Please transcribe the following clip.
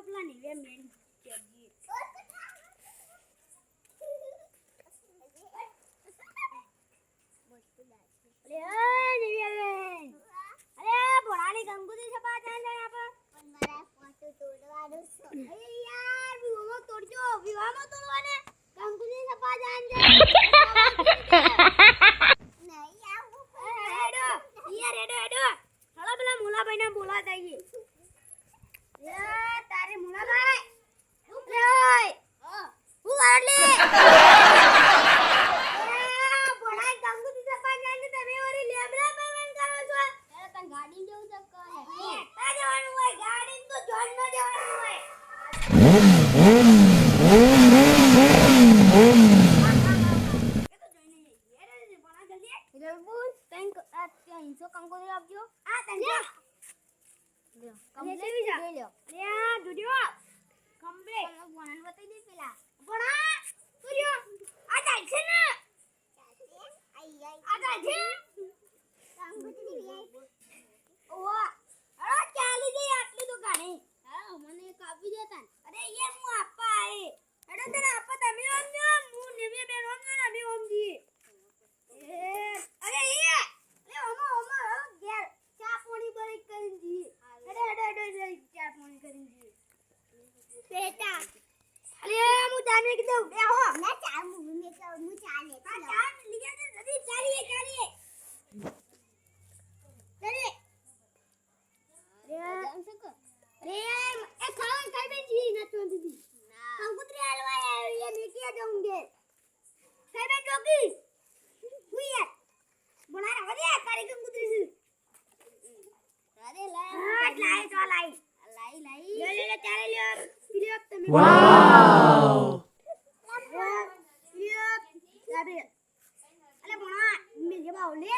પેલા નીવે main KG અરે નીવે અરે બોલાની ગંગુજી સપા જાય આપણે પણ મારા ફોટો તોડવાનું છે અરે યાર વિવાહ તોડજો વિવાહમાં તોડવાને ગંગુજી સપા જાય નહીં આવું હેડો યાર હેડો હાલો પેલા મુલાભાઈને બોલા દઈએ યાર તારે મુલાભાઈ લે ઓય હું વાડલે બોલાય ગંગુજી સપા જાય તમે ઓરી લેબડા પરવાન કરો છો અરે તને ગાડી દેવું છે કોને તા જવાનું હોય ગાડી તો જોન ન જવાનું હોય કંકોત્રી આપજો આ તને લ્યો કમ્પ્લીટ લઈ લ્યો અરે દુડિયો કમ્પ્લીટ ભણાન બતાઈ દે પેલા ભણા દુડિયો આ જાય છે ને આ જાય છે કંકોત્રી ઓવા અરે ચાલી જઈ આટલી તો ગાણી હા મને એક આપી દેતા અરે યાર હું આપવા આઈ અરે તને આપવા તમે ઓમજો હું નેવે બેન ઓમજો ને અમે ઓમજી અરે યે ઘેર ચા પાણી બરી કરી દી અરે ચા પાણી કરી દી બેટા અરે હું જાને કે દઉં બે હો ના ચા હું ચા લે ચા લીયા દે જલ્દી ચાલીએ ચલે અરે એ ખાવ કઈ બેજી ના તો દીદી કંકોત્રી હલવા ये लेके जाऊंगे कई बेन जोगी हुई है बना रहा है तारी कंकोत्री से अरे लाई तो लाई ले चारे ले ले તમે वाओ ले अरे बना मैं जब ले